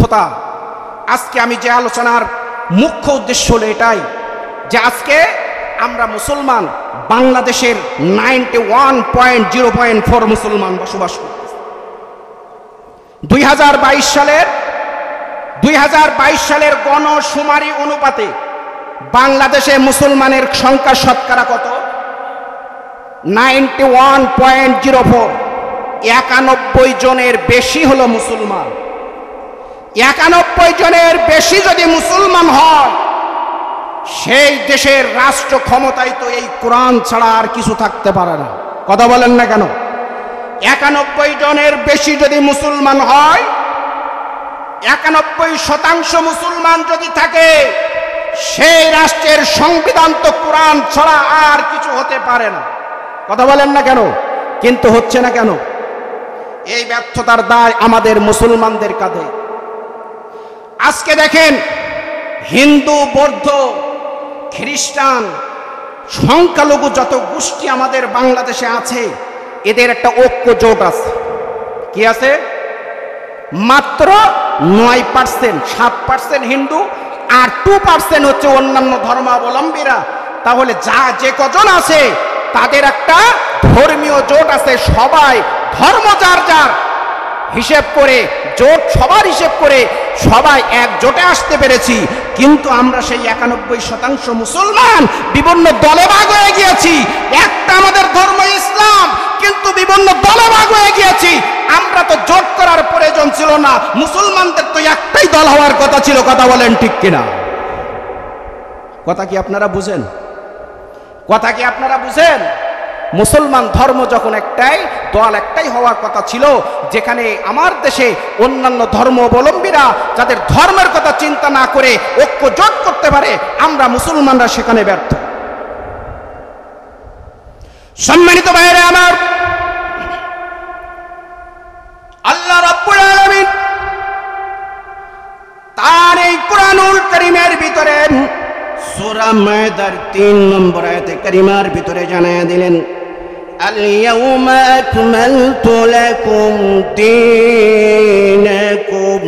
ব্যর্থতা। আজকে আমি যে আলোচনার মুখ্য উদ্দেশ্য হলো এটাই যে আজকে আমরা মুসলমান বাংলাদেশের 91.0.4 মুসলমান বসবাস করতেছি। 2022 সালের গণশুমারি অনুপাতে বাংলাদেশে মুসলমানের সংখ্যা শতকরা কত? 91.04। 91 জনের বেশি হলো মুসলমান। 91 জনের বেশি যদি মুসলমান হয়, সেই দেশের রাষ্ট্র ক্ষমতায় তো এই কোরআন ছাড়া আর কিছু থাকতে পারে না। কথা বলেন না কেন? 91 জনের বেশি যদি মুসলমান হয়, 91% মুসলমান যদি থাকে, সেই রাষ্ট্রের সংবিধান তো কোরআন ছাড়া আর কিছু হতে পারে না। কথা বলেন না কেন? কিন্তু হচ্ছে না কেন? এই ব্যর্থতার দায় আমাদের মুসলমানদের কাঁধে। আজকে দেখেন, হিন্দু, বৌদ্ধ, খ্রিস্টান, সংখ্যালঘু যত গোষ্ঠী আমাদের বাংলাদেশে আছে, এদের একটা ঐক্য জোট আছে। কি আছে? মাত্র 9%, 7% হিন্দু আর 2% হচ্ছে অন্যান্য ধর্মাবলম্বীরা। তাহলে যে কজন আছে তাদের একটা ধর্মীয় জোট আছে। সবাই ধর্ম যার যার হিসেব করে, জোট সবার হিসেব করে সবাই এক জোটে আসতে পেরেছি। কিন্তু আমরা সেই 91% মুসলমান বিভিন্ন দলে ভাগ হয়ে গিয়েছি। একটা আমাদের ধর্ম ইসলাম, কিন্তু বিভিন্ন দলে ভাগ হয়ে গিয়েছি। আমরা তো জোট করার প্রয়োজন ছিল না, মুসলমানদের তো একটাই দল হওয়ার কথা ছিল। কথা বলেন ঠিক কিনা? কথা কি আপনারা বুঝেন? কথা কি আপনারা বুঝেন? মুসলমান ধর্ম যখন একটাই, দল একটাই হওয়ার কথা ছিল, যেখানে আমার দেশে অন্যান্য ধর্মাবলম্বীরা যাদের ধর্মের কথা চিন্তা না করে ঐক্য জোট করতে পারে, আমরা মুসলমানরা সেখানে ব্যর্থ। সম্মানিত ভাইরা আমার, আল্লাহ রাব্বুল আলামিন তার এই কুরআনুল কারীমের ভিতরে সূরা মায়দার 3 নম্বর আয়াতে কারিমার ভিতরে জানায়া দিলেন, আল-ইয়াউমা আকমালতু লাকুম দীনাকুম,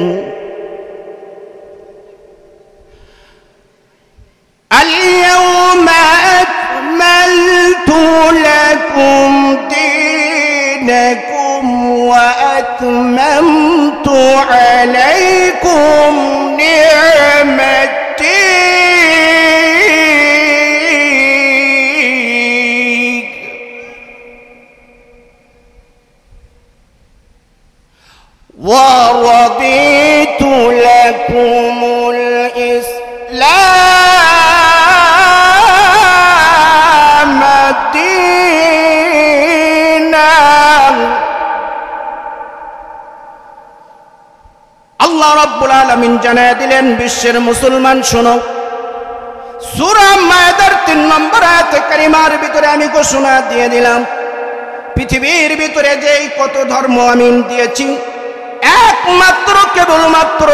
আল-ইয়াউমা আকমালতু লাকুম দীনাকুম ওয়া আতমামতু আলাইকুম নি'মাতি وَرَضِيتُ لَكُمُ الْإِسْلَامَ دِينًا। আল্লাহ রাব্বুল আলামিন জানায় দিলেন, বিশ্বের মুসলমান শোনো, সূরা মায়দার 3 নম্বর আয়াতে কারিমার ভিতরে আমি ঘোষণা দিয়ে দিলাম, পৃথিবীর ভিতরে যেই কত ধর্ম আমি দিয়েছি, একমাত্র কেবলমাত্র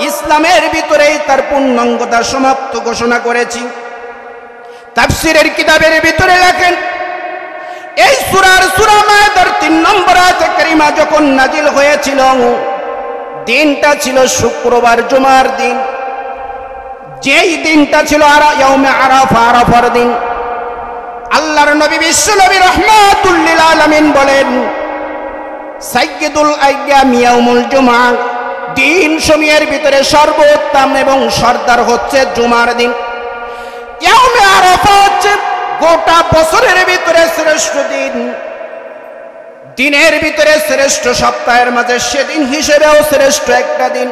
ইসলামের ভিতরেই তার পূর্ণাঙ্গতা সমাপ্ত ঘোষণা করেছি। তাফসীরের কিতাবের ভিতরে লেখেন, এই সূরা মায়দার 3 নম্বর আয়াতে কারিমা যখন নাজিল হয়েছিল, দিনটা ছিল শুক্রবার, জুমার দিন। যেই দিনটা ছিল ইয়াউমে আরাফা, আরাফার দিন। আল্লাহর নবী বিশ্ব নবী রাহমাতুল লিল আলামিন বলেন, সাইয়্যিদুল আইয়াম ইয়াউমুল জুমআ, দিন সমূহের ভিতরে সর্বোত্তম এবং সরদার হচ্ছে জুমার দিন। ইয়াউমে আরাফা হচ্ছে গোটা বছরের ভিতরে শ্রেষ্ঠ দিন, দিনের ভিতরে শ্রেষ্ঠ, সপ্তাহের মাঝে সেদিন হিসেবেও শ্রেষ্ঠ একটা দিন।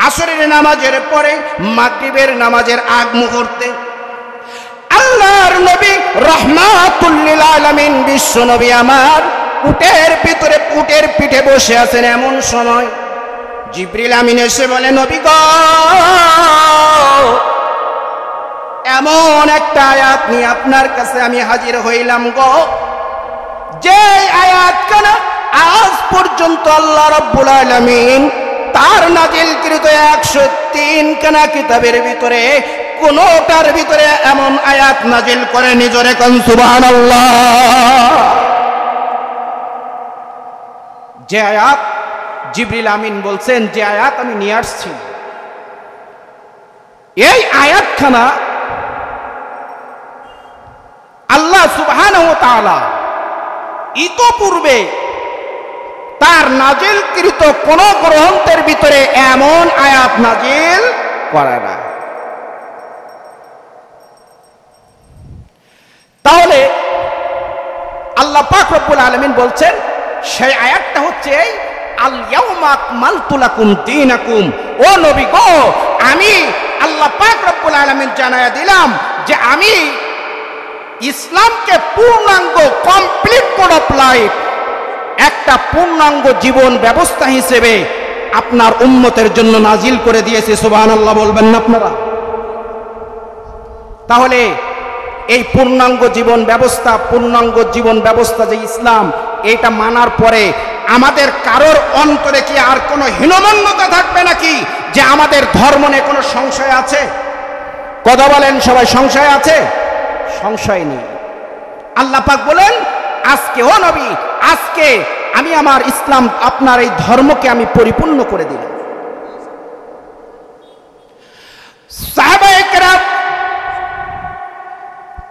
আসরের নামাজের পরে মাগরিবের নামাজের আগ মুহূর্তে আল্লাহর নবী রাহমাতুল লিল আলামিন বিশ্ব নবী আমার উটের ভিতরে, উটের পিঠে বসে আছেন। এমন সময় জিবরিল আমিন এসে বলে, নবী গো, এমন একটা আয়াত নিয়ে আপনার কাছে আমি হাজির হইলাম গো, যে আয়াতখানা আজ পর্যন্ত আল্লাহ রাব্বুল আলামিন তার নাজিলকৃত 103 খানা কিতাবের ভিতরে কোনটার ভিতরে এমন আয়াত নাজিল করেনি। জোরে কোন সুবহানাল্লাহ। যে আয়াত জিবরিল আমিন বলছেন যে আয়াত আমি নিয়ে আসছি, এই আয়াতখানা আল্লাহ সুবহানাহু ওয়া তাআলা ইতোপূর্বে তার নাজিলকৃত কোন গ্রন্থের ভিতরে এমন আয়াত নাজিল করে না। তাহলে আল্লাহ পাক রব্বুল আলামিন বলছেন সেই আয়াতটা হচ্ছে এই আল ইয়াউমা আকমালতু লাকুম দীনাকুম। ও নবী গো, আমি আল্লাহ পাক রব্বুল আলামিন জানায়া দিলাম যে আমি ইসলামকে পূর্ণাঙ্গ কমপ্লিট কোড অফ লাইফ, একটা পূর্ণাঙ্গ জীবন ব্যবস্থা হিসেবে আপনার উম্মতের জন্য নাজিল করে দিয়েছে। সুবহানাল্লাহ বলবেন না আপনারা? তাহলে এই পূর্ণাঙ্গ জীবন ব্যবস্থা যে ইসলাম, এটা মানার পরে আমাদের কারোর অন্তরে কি আর কোনো হীনমন্যতা থাকবে নাকি যে আমাদের ধর্ম নিয়ে কোনো সংশয় আছে? কথা বলেন সবাই, সংশয় আছে? সংশয় নেই। আল্লাহ পাক বলেন আজকে ও নবী, আজকে আমি আমার ইসলাম, আপনার এই ধর্মকে আমি পরিপূর্ণ করে দিলাম। সাহাবায়ে কেরাম,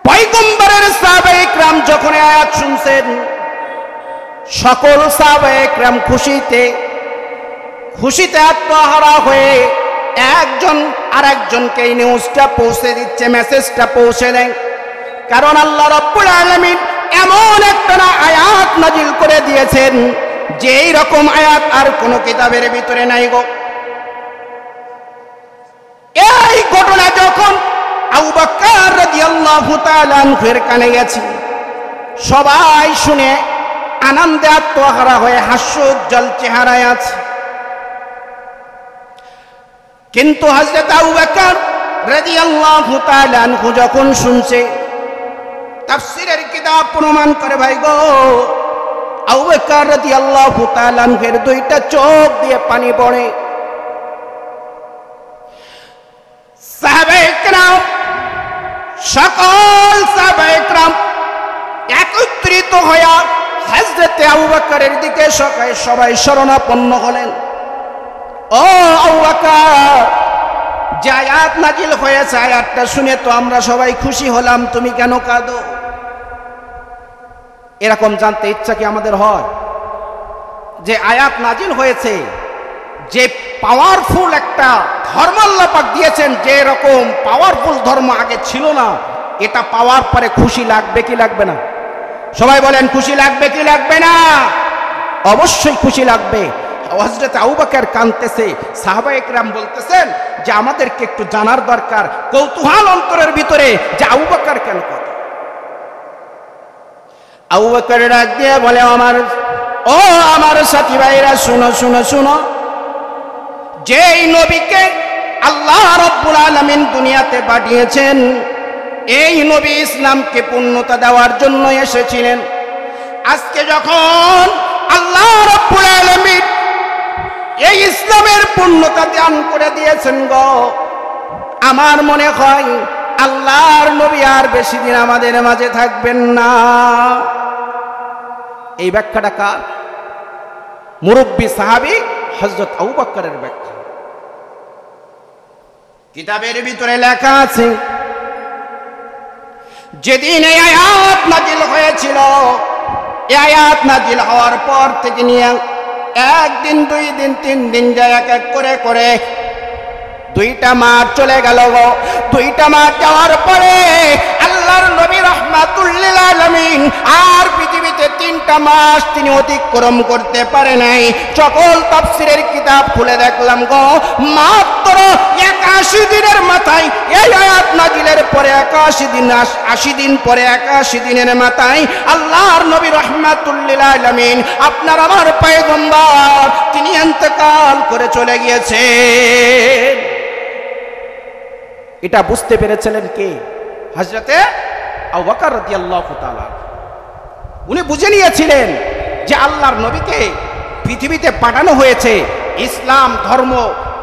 পয়গম্বরের সাহাবায়ে কেরাম যখন আয়াত শুনছেন, সকল সাহাবায়ে কেরাম খুশিতে আত্মহারা হয়ে একজন আরেকজনকে এই নিউজটা পৌঁছে দিচ্ছে, মেসেজটা পৌঁছে দেয়। কারণ আল্লাহ রাব্বুল আলামিন এমন একটা আয়াত নাজিল করে দিয়েছেন যে এই রকম আয়াত আর কোন কিতাবের ভিতরে নাই গো। এই ঘটনা যখন আবু বকর রাদিয়াল্লাহু তাআলা আনহুর কানে গেছে, সবাই শুনে আনন্দে আত্মহারা হয়ে হাস্যোজ্জ্বল চেহারায় আছে। কিন্তু হযরত আবু বকর রাদিয়াল্লাহু তাআলা আনহু যখন শুনছে, তাফসীরের কিতাব প্রমাণ করে ভাই গো, আবু বকর রাদিয়াল্লাহু তাআলা আনহুর দুইটা চোখ দিয়ে পানি পড়ে। সাহাবায়ে কেরাম, সকল সাহাবায়ে কেরাম একত্রিত হয়ে হযরত আবু বকরের দিকে সবাই শরণাপন্ন হলেন। ও আবু বকর, যে আয়াত নাজিল হয়েছে, আয়াতটা শুনে তো আমরা সবাই খুশি হলাম, তুমি কেন কাঁদো? এরকম জানতে ইচ্ছা কি আমাদের হয়? যে আয়াত নাজিল হয়েছে, যে পাওয়ারফুল একটা ধর্ম আল্লাহ পাক দিয়েছেন, যে রকম পাওয়ারফুল ধর্ম আগে ছিল না, এটা পাওয়ার পরে খুশি লাগবে কি লাগবে না? সবাই বলেন খুশি লাগবে কি লাগবে না? অবশ্যই খুশি লাগবে। হযরত আবু বকর কাঁদতেছে, সাহাবায়ে কেরাম বলতেছেন যে আমাদেরকে একটু জানার দরকার, কৌতূহল অন্তরের ভিতরে, যে আবু বকর কেন কাঁদে। আবু বকর ডাক দিয়ে বলে, আমার সাথী ভাইরা, শুনো, যেই নবীকে আল্লাহ রাব্বুল আলামিন দুনিয়াতে পাঠিয়েছেন, এই নবী ইসলামকে পূর্ণতা দেওয়ার জন্য এসেছিলেন। আজকে যখন আল্লাহ রাব্বুল আলামিন এই ইসলামের পূর্ণতা দান করে দিয়েছেন গো, আমার মনে হয় আল্লাহর নবী আর বেশি দিন আমাদের মাঝে থাকবেন না। এই ব্যাখ্যাটা কার? মুরব্বী সাহাবী হযরত আবু বকরের ব্যাখ্যা। কিতাবের ভিতরে লেখা আছে, যেদিন এই আয়াত নাজিল হয়েছিল, এই আয়াত নাজিল হওয়ার পর থেকে নিয়ে একদিন, 2 দিন, 3 দিন যায়, এক করে 2টা মাস চলে গেল গো। 2টা মাস যাওয়ার পরে আল্লাহর নবী রাহমাতুল লিল আলামিন আর পৃথিবীতে 3টা মাস তিনি অতিক্রম করতে পারে নাই। সকল তাফসীরের কিতাব খুলে দেখলাম গো, মাত্র 81 দিনের মাথায় এই আয়াত নাজিলের পরে 81 দিন, 80 দিন পরে 81 দিনের মাথায় আল্লাহর নবী রাহমাতুল লিল আলামিন, আপনার আমার পয়গম্বর, তিনি ইন্তেকাল করে চলে গিয়েছেন। এটা বুঝতে পেরেছিলেন কে? হযরতে আবু বকর রাদিয়াল্লাহু তাআলা। উনি বুঝে নিয়েছিলেন যে আল্লাহর নবীকে পৃথিবীতে পাঠানো হয়েছে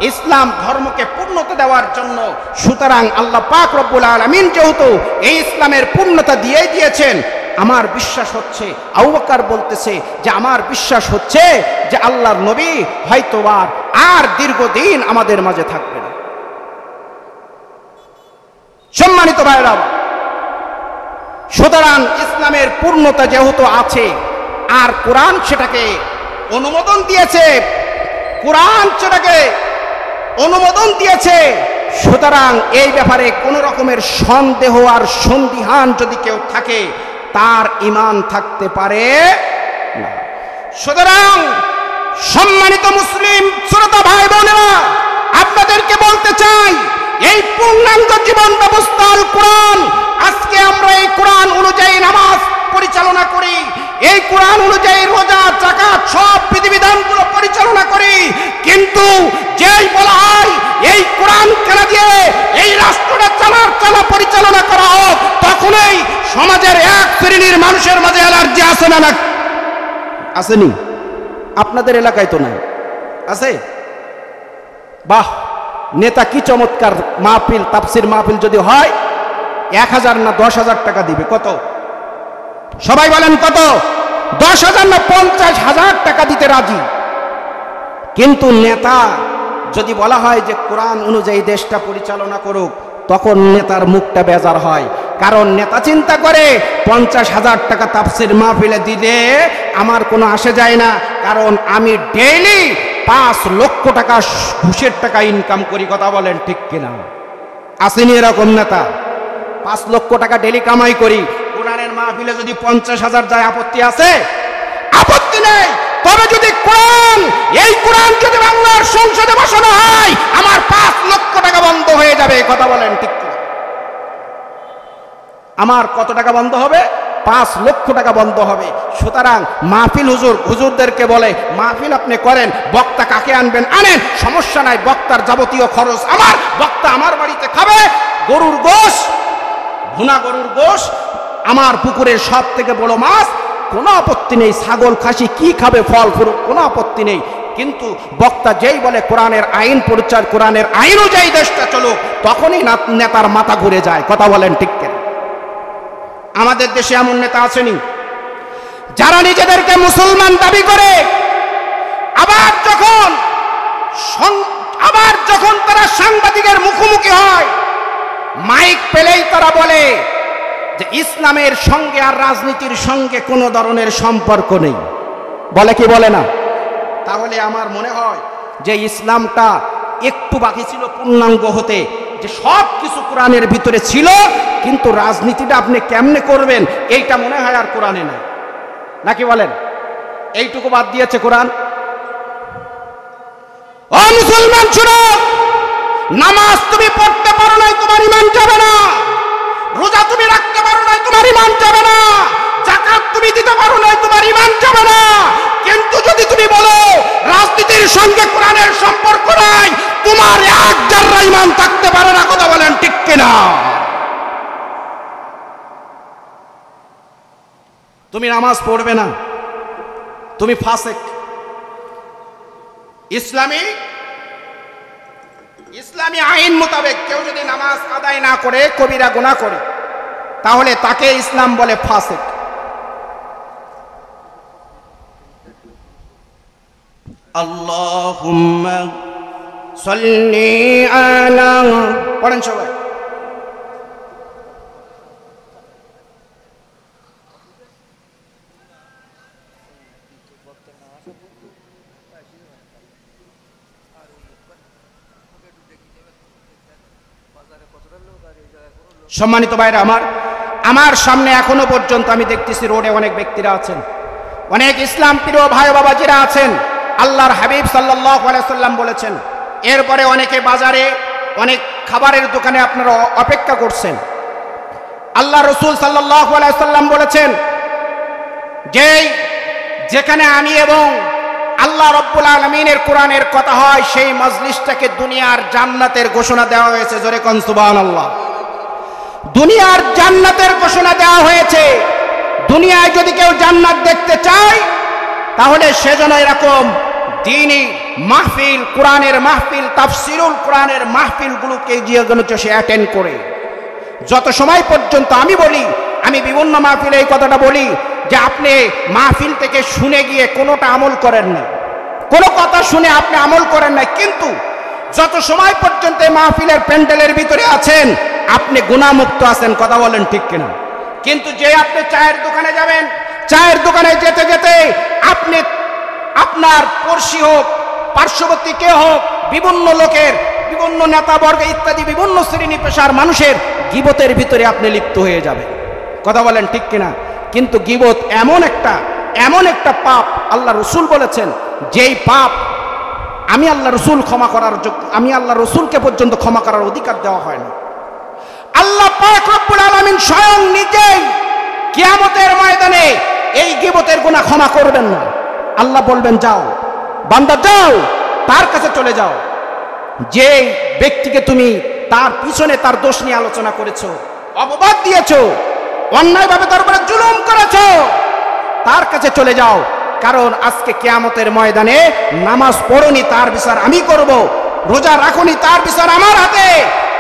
ইসলাম ধর্মকে পূর্ণতা দেওয়ার জন্য। সুতরাং আল্লাহ পাক রব্বুল আলামিন যেহেতু এই ইসলামের পূর্ণতা দিয়ে দিয়েছেন, আমার বিশ্বাস হচ্ছে, আবু বকর বলতেছে যে আমার বিশ্বাস হচ্ছে যে আল্লাহর নবী হয়তোবা আর দীর্ঘদিন আমাদের মাঝে থাকবে না। সম্মানিত ভাইরা, সুতরাং ইসলামের পূর্ণতা যেহেতু আছে আর কোরআন সেটাকে অনুমোদন দিয়েছে, কোরআন সেটাকে অনুমোদন দিয়েছে, সুতরাং এই ব্যাপারে কোন রকমের সন্দেহ আর সন্দিহান যদি কেউ থাকে তার ঈমান থাকতে পারে না। সুতরাং সম্মানিত মুসলিম শ্রোতা ভাই বোনেরা, আপনাদেরকে বলতে চাই এই পূর্ণাঙ্গ জীবন ব্যবস্থা আল কোরআন, আজকে আমরা এই কোরআন অনুযায়ী নামাজ পরিচালনা করি, এই কোরআন অনুযায়ী রোজা যাকাত সব বিধিবিধানগুলো পরিচালনা করি, কিন্তু যেই বলা হয় এই কোরআন কেনা দিয়ে এই রাষ্ট্রটা চালা পরিচালনা করা হোক, তখনই সমাজের এক শ্রেণীর মানুষের মাঝে অ্যালার্জি আসে না? আসেনি? আপনাদের এলাকায় তো নাই, আছে? বাহ, নেতা কি চমৎকার মাহফিল, তাফসির মাহফিল যদি হয় 1000 না 10,000 টাকা দিবে। কত? সবাই বলেন কত? 10,000 না 50,000 টাকা দিতে রাজি। কিন্তু নেতা যদি বলা হয় যে কোরআন অনুযায়ী দেশটা পরিচালনা করুক, তখন নেতার মুখটা বেজার হয়। কারণ নেতা চিন্তা করে 50,000 টাকা তাফসির মাহফিলে দিলে আমার কোনো আসে যায় না, কারণ আমি ডেইলি 5 লক্ষ টাকা ঘুষের টাকা ইনকাম করি। কথা বলেন ঠিক কিনা? আসেনি এরকম নেতা? 5 লক্ষ টাকা ডেইলি কামাই করি, কোরআনের মাহফিলে যদি 50,000 যায়, আপত্তি আছে? আপত্তি নেই। তবে যদি কোরআন, এই কোরআন যদি বাংলার সংসদে বসানো হয়, আমার 5 লক্ষ টাকা বন্ধ হয়ে যাবে। কথা বলেন ঠিক কিনা? আমার কত টাকা বন্ধ হবে? 5 লক্ষ টাকা বন্ধ হবে। সুতরাং মাহফিল হুজুরদেরকে বলে মাহফিল আপনি করেন, বক্তা কাকে আনবেন আনেন, সমস্যা নাই, বক্তার যাবতীয় খরচ আমার, বক্তা আমার বাড়িতে খাবে গরুর গোশ, ভুনা গরুর গোশ, আমার পুকুরের সব থেকে বড় মাছ, কোনো আপত্তি নেই। ছাগল খাসি কি খাবে, ফল ফুল, কোনো আপত্তি নেই। কিন্তু বক্তা যেই বলে কোরআনের আইন পরিচার, কোরআনের আইন অনুযায়ী দেশটা চলুক, তখনই নেতার মাথা ঘুরে যায়। কথা বলেন ঠিক কিনা? আমাদের দেশে এমন নেতা আসেনি যারা নিজেদেরকে মুসলমান দাবি করে, আবার যখন তারা সাংবাদিকের মুখোমুখি হয়, মাইক পেলেই তারা বলে যে ইসলামের সঙ্গে আর রাজনীতির সঙ্গে কোনো ধরনের সম্পর্ক নেই। বলে কি বলে না? তাহলে আমার মনে হয় যে ইসলামটা একটু বাকি ছিল পূর্ণাঙ্গ হতে, যে সব কিছু কোরআনের ভিতরে ছিল, কিন্তু রাজনীতিটা আপনি কেমনে করবেন এইটা মনে হয় আর কোরআনে নাই। নাকি বলেন? এইটুকু বাদ দিয়েছে কোরআন। ও মুসলমান শুনো, নামাজ তুমি পড়তে পারো নাই, তোমার ঈমান যাবে না। রোজা তুমি রাখতে পারো নাই, তোমার ঈমান যাবে না। যাকাত তুমি দিতে পারো নাই, তোমার ঈমান যাবে না। কিন্তু যদি তুমি বলো রাজনীতির সঙ্গে কোরআনের সম্পর্ক নাই, তোমার এক জাররা ঈমান থাকতে পারে না। কথা বলেন ঠিক কিনা? তুমি নামাজ পড়বে না, তুমি ফাসেক। ইসলামী আইন মোতাবেক কেউ যদি নামাজ আদায় না করে, কবিরা গুনাহ করে, তাহলে তাকে ইসলাম বলে ফাসেক। আল্লাহুম্মা সাল্লি আলা, পড়েন সবাই। সম্মানিত ভাইরা আমার সামনে এখনো পর্যন্ত আমি দেখতেছি রোডে অনেক ব্যক্তিরা আছেন, অনেক ইসলাম প্রিয় ভাই বাবাজিরা আছেন। আল্লাহর হাবিব সাল্লাল্লাহু আলাইহি সাল্লাম বলেছেন, এরপরে অনেকে বাজারে অনেক খাবারের দোকানে আপনারা অপেক্ষা করছেন। আল্লাহ রাসূল সাল্লাল্লাহু আলাইহি সাল্লাম বলেছেন, যেখানে আমি এবং আল্লাহ রাব্বুল আলামিনের কোরআনের কথা হয়, সেই মজলিসটাকে দুনিয়ার জান্নাতের ঘোষণা দেওয়া হয়েছে। জোরে কোন সুবহানাল্লাহ। দুনিয়ার জান্নাতের ঘোষণা দেওয়া হয়েছে। দুনিয়ায় যদি কেউ জান্নাত দেখতে চায়, তাহলে সেজন্য এরকম দ্বীনি মাহফিল, কোরআনের মাহফিল, তাফসিরুল কোরআনের মাহফিলগুলোকে সে অ্যাটেন্ড করে। যত সময় পর্যন্ত আমি বলি আমি বিভিন্ন মাহফিলে এই কথাটা বলি যে আপনি মাহফিল থেকে শুনে গিয়ে কোনোটা আমল করেন না, কোনো কথা শুনে আপনি আমল করেন না, কিন্তু যত সময় পর্যন্ত এই মাহফিলের প্যান্ডেলের ভিতরে আছেন আপনি গুনাহমুক্ত আছেন। কথা বলেন ঠিক কিনা? কিন্তু যে আপনি চায়ের দোকানে যাবেন, চায়ের দোকানে যেতে যেতে আপনি আপনার পড়শি হোক, পার্শ্ববর্তী কে হোক, বিভিন্ন লোকের, বিভিন্ন নেতাবর্গ ইত্যাদি বিভিন্ন শ্রেণী পেশার মানুষের গীবতের ভিতরে আপনি লিপ্ত হয়ে যাবেন। কথা বলেন ঠিক কিনা? কিন্তু গীবত এমন একটা পাপ, আল্লাহ রসুল বলেছেন যেই পাপ আমি আল্লাহ রসুল ক্ষমা করার যোগ্য, আমি আল্লাহ রসুলকে পর্যন্ত ক্ষমা করার অধিকার দেওয়া হয় না। আল্লাহ পাক রব্বুল আলামিন স্বয়ং নিজেই কিয়ামতের ময়দানে এই গীবতের গুনাহ ক্ষমা করবেন না। আল্লাহ বলবেন যাও বান্দা, যাও তার কাছে চলে যাও, যে ব্যক্তিকে তুমি তার পিছনে তার দোষ নিয়ে আলোচনা করেছো, অপবাদ দিয়েছো, অন্যায়ভাবে তার উপরে জুলুম করেছো, তার কাছে চলে যাও। কারণ আজকে কিয়ামতের ময়দানে নামাজ পড়নি তার বিচার আমি করব, রোজা রাখনি তার বিচার আমার হাতে।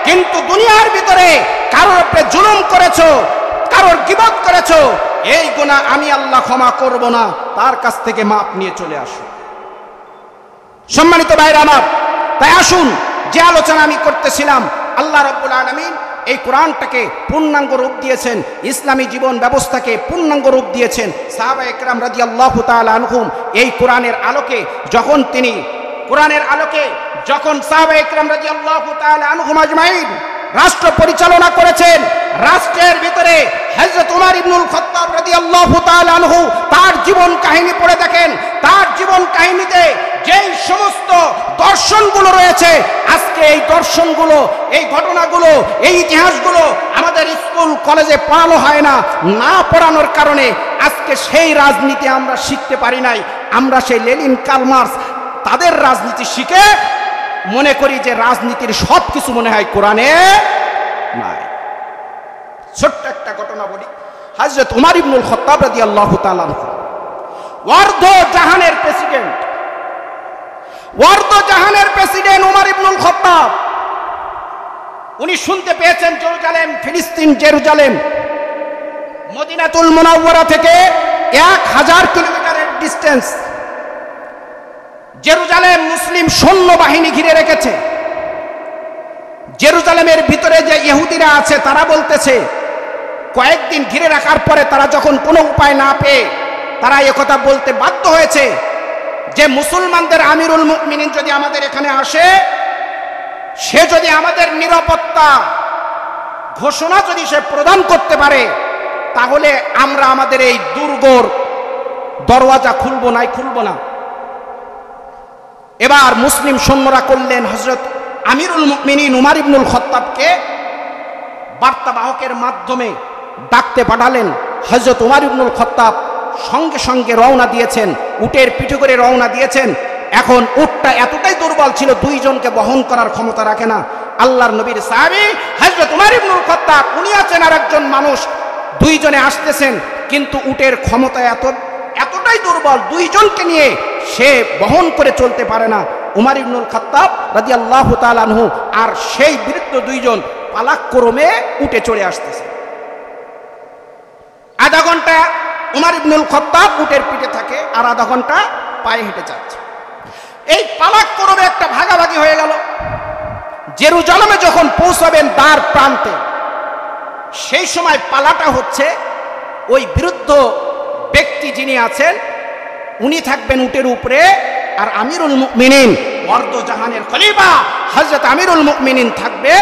কিন্তু দুনিয়ার ভিতরে কারোর উপরে জুলুম করেছো, কারোর গীবত করেছো, এই গুনাহ আমি আল্লাহ ক্ষমা করব না, তার কাছ থেকে মাপ নিয়ে চলে আসো। সম্মানিত ভাইরা আমার, তাই আসুন, যে আলোচনা আমি করতেছিলাম, আল্লাহ রাব্বুল আলামিন এই কোরআনটাকে পূর্ণাঙ্গ রূপ দিয়েছেন, ইসলামী জীবন ব্যবস্থাকে পূর্ণাঙ্গ রূপ দিয়েছেন। সাহাবায়ে কেরাম রাদিয়াল্লাহু তাআলা আনহুম এই কোরআনের আলোকে যখন সাহাবায়ে কেরাম রাদিয়াল্লাহু তাআলা আনহুম আজমাইন রাষ্ট্র পরিচালনা করেছেন, রাষ্ট্রের ভিতরে হযরত ওমর ইবনুল খাত্তাব রাদিয়াল্লাহু তাআলা আনহু তার জীবন কাহিনী পড়ে দেখেন, তার জীবন কাহিনীতে যেই সমস্ত দর্শনগুলো রয়েছে, আজকে এই দর্শনগুলো, এই ঘটনাগুলো, এই ইতিহাসগুলো আমাদের স্কুল কলেজে পড়ানো হয় না। না পড়ানোর কারণে আজকে সেই রাজনীতি আমরা শিখতে পারি নাই। আমরা সেই লেনিন, কার্ল মার্কস তাদের রাজনীতি শিখে মনে করি যে রাজনীতির সব কিছু মনে হয় কোরআনে নাই। ছোট্ট একটা ঘটনা বলি। হযরত ওমর ইবনুল খাত্তাব রাদিয়াল্লাহু তাআলা আনহু ওয়ার্দ জাহানের প্রেসিডেন্ট ওমর ইবনুল খাত্তাব, উনি শুনতে পেয়েছেন জেরুজালেম, ফিলিস্তিন জেরুজালেম মদিনাতুল মুনাওয়ারা থেকে 1000 কিলোমিটারের ডিস্টেন্স। জেরুজালেম মুসলিম সৈন্যবাহিনী ঘিরে রেখেছে। জেরুজালেমের ভিতরে যে ইহুদিরা আছে তারা বলতেছে, কয়েকদিন ঘিরে রাখার পরে তারা যখন কোনো উপায় না পেয়ে তারা একথা বলতে বাধ্য হয়েছে যে মুসলমানদের আমিরুল মুমিনিন যদি আমাদের এখানে আসে, সে যদি আমাদের নিরাপত্তা ঘোষণা যদি সে প্রদান করতে পারে, তাহলে আমরা আমাদের এই দুর্গর দরওয়াজা খুলব না। এবার মুসলিম সৈন্যরা করলেন, হযরত আমিরুল মুমিনিন ওমর ইবনুল খাত্তাবকে বার্তাবাহকের মাধ্যমে ডাকতে পাঠালেন। হযরত ওমর ইবনুল খাত্তাব সঙ্গে সঙ্গে রওনা দিয়েছেন, উটের পিঠে করে রওনা দিয়েছেন। এখন উটটা এতটাই দুর্বল ছিল, 2 জনকে বহন করার ক্ষমতা রাখে না। আল্লাহর নবীর সাহাবী হযরত ওমর ইবনুল খাত্তাব, উনি আছেন আর একজন মানুষ, 2 জনে আসতেছেন, কিন্তু উটের ক্ষমতা এতটাই দুর্বল, 2 জনকে নিয়ে সে বহন করে চলতে পারে না। ওমর ইবনুল খাত্তাব রাদিয়াল্লাহু তাআলা আনহু আর সেই বৃদ্ধ 2 জন পালাক্রমে উটে চড়ে আসতেছে। আধা ঘন্টা ওমর ইবনুল খাত্তাব উটের পিঠে থাকে আর আধা ঘন্টা পায়ে হেঁটে যাচ্ছে। এই পালাক্রমে একটা ভাগাভাগি হয়ে গেল। জেরুজালেমে যখন পৌঁছাবেন দ্বার প্রান্তে, সেই সময় পালাটা হচ্ছে ওই বৃদ্ধ ব্যক্তি যিনি আছেন উনি থাকবেন উটের উপরে, আর আমিরুল মুমিনিন ওয়ার্দ জাহানের খলিফা হযরত আমিরুল মুমিনিন থাকবে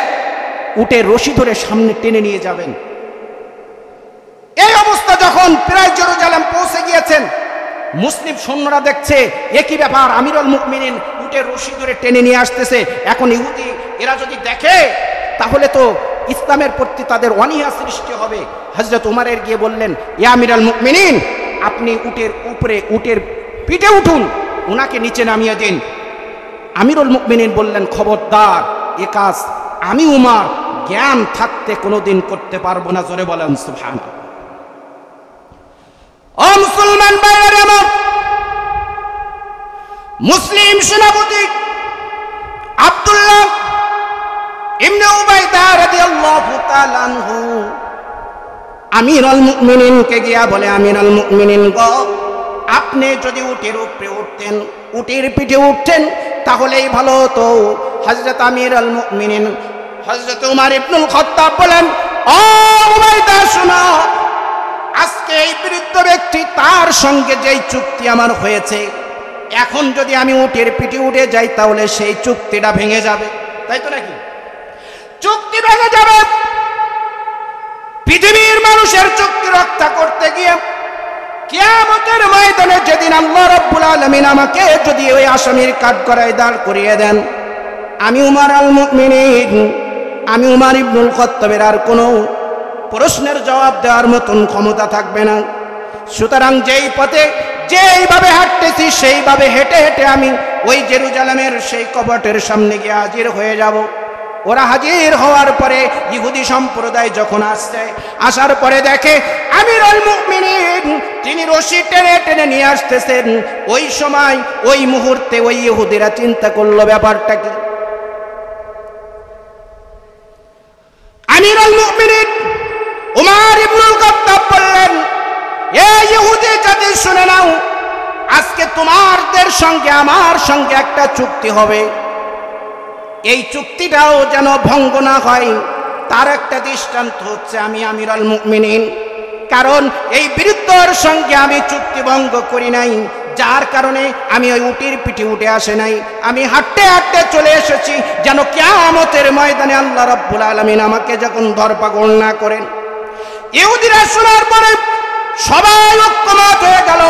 উটের রশি ধরে সামনে টেনে নিয়ে যাবেন। এই অবস্থা যখন প্রায় জেরুজালেম পৌঁছে গিয়েছেন, মুসলিম সৈন্যরা দেখছে একই ব্যাপার, আমিরুল মুমিনিন উটের রশি ধরে টেনে নিয়ে আসতেছে। এখন ইহুদি এরা যদি দেখে তাহলে তো ইসলামের প্রতি তাদের অনীহা সৃষ্টি হবে। হযরত ওমরের গিয়ে বললেন, ইয়া আমিরুল মুমিনিন, আপনি উটের উপরে, উটের পিঠে উঠুন, উনাকে নিচে নামিয়ে দিন। আমিরুল মুমিনিন বললেন, খবরদার, এ কাজ আমি উমর জ্ঞান থাকতে কোনোদিন করতে পারবো না। জোরে বলেন সুবহানাল্লাহ। ও মুসলমান ভাইরা আমার, মুসলিম সেনাপতি আব্দুল্লাহ ইবনে উবাইদা রাদিয়াল্লাহু তাআলা আনহু আমিরুল মুমিনিনকে গিয়া বলে, আমিরুল মুমিনিন গো, আপনি যদি উটের উপরে উঠতেন, উটের পিঠে উঠতেন, তাহলেই ভালো হতো। হযরত আমিরুল মুমিনিন হযরত উমর ইবনুল খাত্তাব বলেন, ও উমাইদা শোনো, আজকে এই বৃদ্ধ ব্যক্তি, তার সঙ্গে যেই চুক্তি আমার হয়েছে, এখন যদি আমি উটের পিঠে উঠে যাই তাহলে সেই চুক্তিটা ভেঙে যাবে, তাই তো নাকি? চুক্তি ভেঙে যাবে। পৃথিবীর মানুষের চুক্তি রক্ষা করতে গিয়ে কিয়ামতের ময়দানে যেদিন আল্লাহ রাব্বুল আলামিন আমাকে যদি ওই আসামির কাঠগড়ায় দাঁড় করিয়ে দেন, আমি উমর আল মুমিনিন, আমি উমর ইবনুল খাত্তাবের আর কোনো প্রশ্নের জবাব দেওয়ার মতন ক্ষমতা থাকবে না। সুতরাং যেই পথে যেইভাবে হাঁটতেছি সেইভাবে হেঁটে হেঁটে আমি ওই জেরুজালেমের সেই কবটের সামনে গিয়ে হাজির হয়ে যাব। ওরা হাজির হওয়ার পরে ইহুদি সম্প্রদায় যখন আসছে, আসার পরে দেখে আমিরুল মুমিনিন তিনি রশি টেনে টেনে নিয়ে আসতেছেন। ওই সময় ওই মুহূর্তে ওই ইহুদিরা চিন্তা করলো ব্যাপারটা কি। আমিরুল মুমিনিন উমর ইবনুল খাত্তাব বললেন, এই ইহুদি জাতি শুনে নাও, আজকে তোমাদের সঙ্গে আমার সঙ্গে একটা চুক্তি হবে। এই চুক্তিটাও যেন ভঙ্গ না হয় তার একটা দৃষ্টান্ত হচ্ছে আমি আমিরুল মুমিনিন। কারণ এই বিরুদ্ধর সঙ্গে আমি চুক্তি ভঙ্গ করি নাই, যার কারণে আমি ওই উটের পিঠে উঠে আসে নাই, আমি হাঁটতে হাঁটতে চলে এসেছি যেন কিয়ামতের ময়দানে আল্লাহ রাব্বুল আলামিন আমাকে যখন ধরপাকড় না করেন। ইহুদিরা শোনার পরে সবাই ঐক্যমত হয়ে গেল,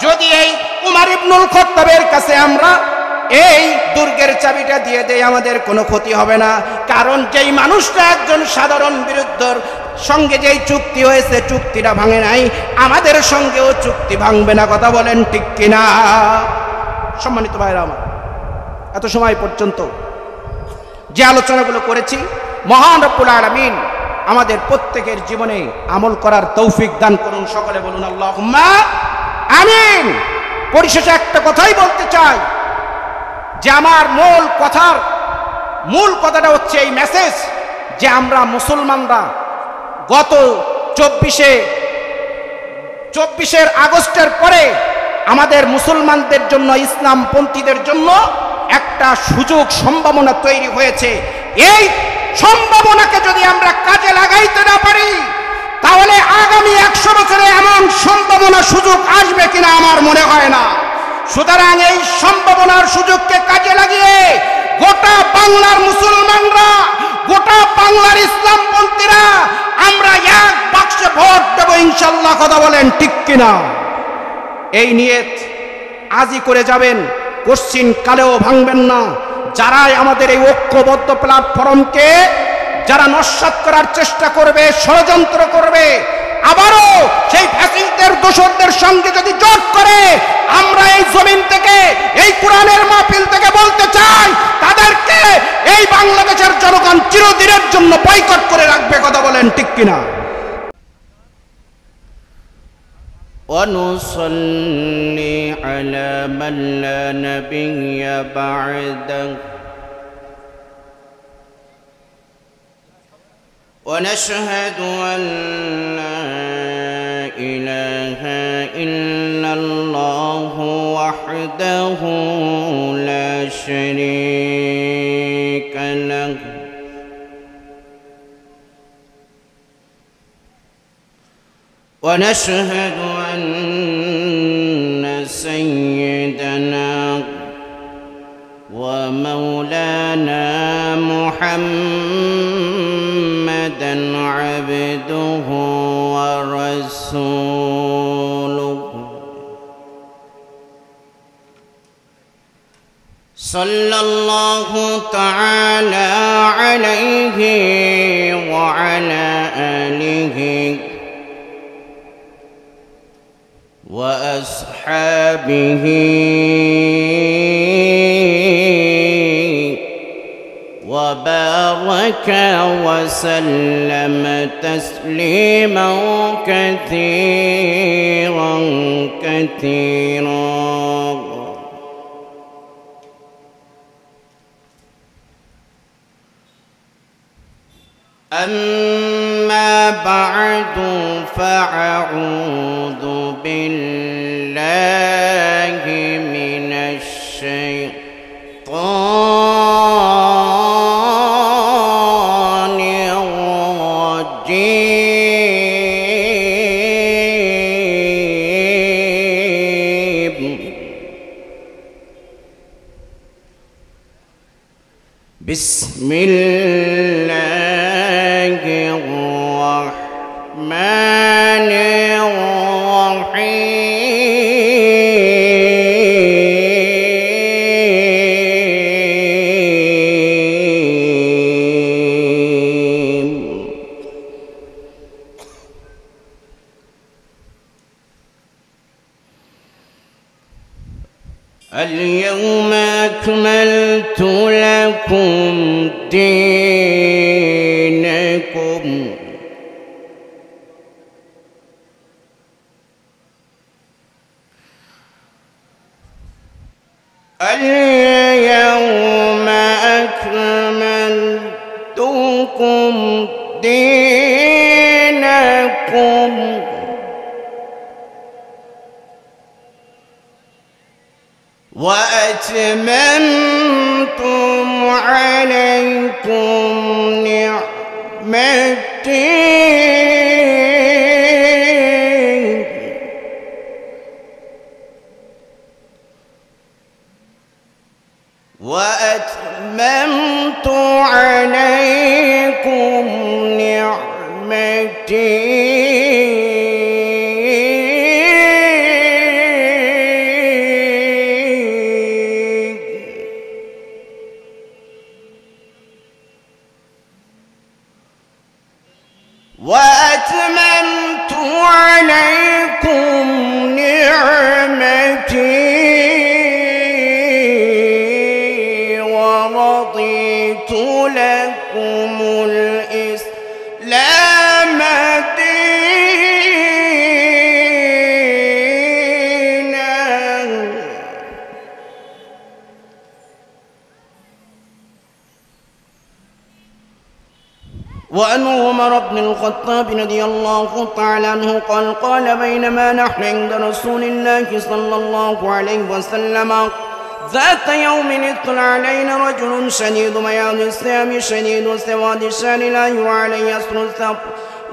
যদি এই উমর ইবনুল খাত্তাবের কাছে আমরা এই দুর্গের চাবিটা দিয়ে দেই আমাদের কোনো ক্ষতি হবে না। কারণ যেই মানুষটা একজন সাধারণ বিরুদ্ধর সঙ্গে যেই চুক্তি হয়েছে চুক্তিটা ভাঙে নাই, আমাদের সঙ্গেও চুক্তি ভাঙবে না। কথা বলেন ঠিক কিনা? সম্মানিত ভাইরা আমার, এত সময় পর্যন্ত যে আলোচনাগুলো করেছি, মহান রব্বুল আলামিন আমাদের প্রত্যেকের জীবনে আমল করার তৌফিক দান করুন। সকলে বলুন আল্লাহুম্মা আমিন। পরিশেষে একটা কথাই বলতে চাই যে আমার মূল কথাটা হচ্ছে এই মেসেজ যে আমরা মুসলমানরা গত 24 আগস্টের পরে আমাদের মুসলমানদের জন্য, ইসলামপন্থীদের জন্য একটা সুযোগ সম্ভাবনা তৈরি হয়েছে। এই সম্ভাবনাকে যদি আমরা কাজে লাগাইতে না পারি তাহলে আগামী 100 বছরে এমন সম্ভাবনা সুযোগ আসবে কিনা আমার মনে হয় না। সুতরাং এই সম্ভাবনার সুযোগকে কাজে লাগিয়ে গোটা বাংলার মুসলমানরা, গোটা বাংলার ইসলামপন্থীরা আমরা এক বাক্সে ভোট দেব ইনশাআল্লাহ। কথা বলেন ঠিক কিনা? এই নিয়ত আজই করে যাবেন, কোশ্চিন কালেও ভাঙবেন না। যারাই আমাদের এই ঐক্যবদ্ধ প্ল্যাটফর্মকে যারা নস্যাৎ করার চেষ্টা করবে, ষড়যন্ত্র করবে, আবারও সেই ফ্যাসিস্টদের দোসরদের সঙ্গে যদি জোট করে, আমরা এই জমিন থেকে, এই কোরআনের মাহফিল থেকে বলতে চাই তাদেরকে এই বাংলাদেশের জনগণ চিরদিনের জন্য বয়কট করে রাখবে। কথা বলেন ঠিক কিনা? ونصلي على من لا نبي بعده ونشهد أن لا إله إلا الله وحده لا شريك له ونشهد أن سيدنا ومولانا محمدًا عبده ورسوله صلى الله تعالى عليه وعلى آله وأصحابه وبارك وسلم تسليما كثيرا كثيرا. أما بعد فأعوذ بالله من الشيطان الرجيم. بسم الله الرحمن الرحيم. اليوم أكملت لكم دينكم اليوم أكملت لكم دينكم وأتممتم عليكم نعمتي ورضيت لكم الإسلام دينا. وعن عمر بن الخطاب رضي الله تعالى عنه قال بينما نحن عند رسول الله صلى الله عليه وسلم ذات يوم اطلع علينا رجل شديد بياض الثياب شديد سواد الشعر لا يرى عليه أثر الثوب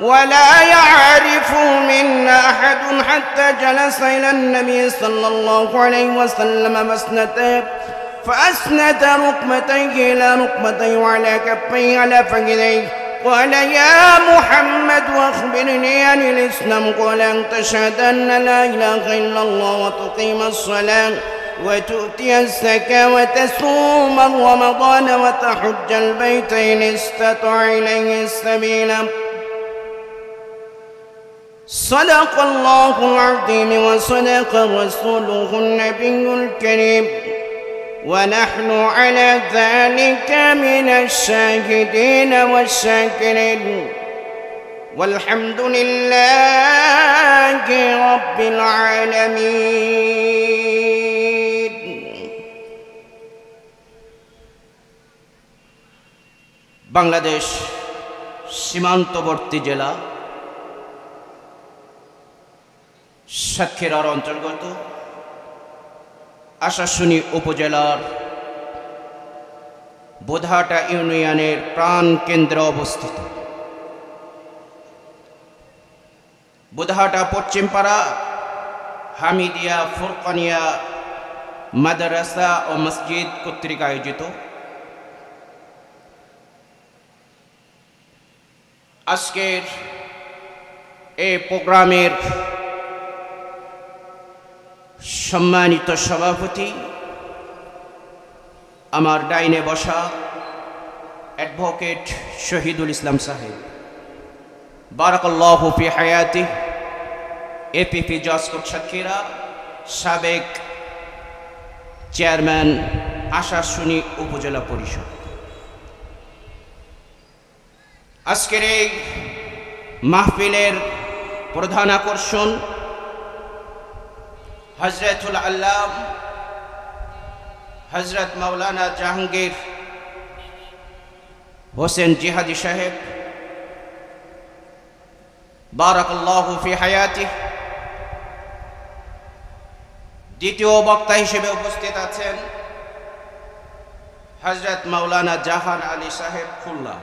ولا يعرف منا أحد حتى جلس إلى النبي صلى الله عليه وسلم فأسند ركبتيه إلى ركبتيه وعلى كفيه على فخذيه. قال يا محمد أخبرني عن الإسلام. قال أن تشهد أن لا إله إلا الله وتقيم الصلاة وتؤتي الزكاة وتصوم رمضان وتحج البيت إن استطع إليه السبيل. صدق الله العظيم وصدق رسوله النبي الكريم ونحن على ذلك من الشاهدين والشاكرين والحمد لله رب العالمين. বাংলাদেশ সীমান্তবর্তী জেলা সাতক্ষীরার অন্তর্গত আশাশুনি উপজেলার বোধাটা ইউনিয়নের প্রাণ কেন্দ্রে অবস্থিত বোধাটা পশ্চিমপাড়া হামিদিয়া ফুরকানিয়া মাদ্রাসা ও মসজিদ কর্তৃক আয়োজিত আজকের এই প্রোগ্রামের সম্মানিত সভাপতি আমার ডাইনে বসা অ্যাডভোকেট শহীদুল ইসলাম সাহেব বারাকাল্লাহু ফি হায়াতি এপিপি জজকোট সাতক্ষীরা সাবেক চেয়ারম্যান আশাশুনি উপজেলা পরিষদ। আজকের এই মাহফিলের প্রধান আকর্ষণ হযরতুল আল্লাম হযরত মাওলানা জাহাঙ্গীর হোসেন জিহাদি সাহেব বারাকাল্লাহু ফি হায়াতিহি। দ্বিতীয় বক্তা হিসেবে উপস্থিত আছেন হযরত মাওলানা জাহান আলী সাহেব খুলনা।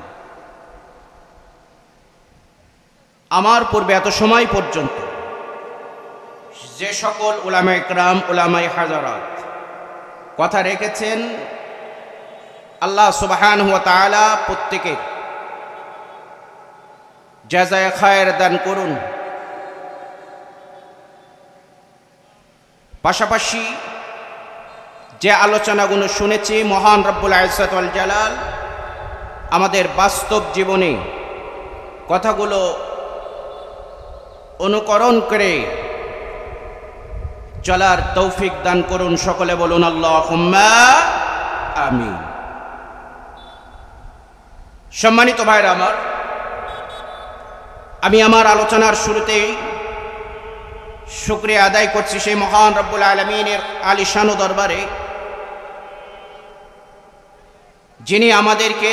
আমার পূর্বে এত সময় পর্যন্ত যে সকল উলামায়ে কেরাম, উলামায়ে হাজারাত কথা রেখেছেন, আল্লাহ সুবহানাহু ওয়া তাআলা প্রত্যেকের জাযায়ে খায়ের দান করুন। পাশাপাশি যে আলোচনাগুলো শুনেছি, মহান রব্বুল ইজ্জত ওয়াল জালাল আমাদের বাস্তব জীবনে কথাগুলো অনুকরণ করে চলার তৌফিক দান করুন। সকলে বলুন আল্লাহুম্মা আমিন। সম্মানিত ভাইরা আমার, আমি আমার আলোচনার শুরুতেই শুকরিয়া আদায় করছি সেই মহান রব্বুল আলামিনের আলিশান দরবারে, যিনি আমাদেরকে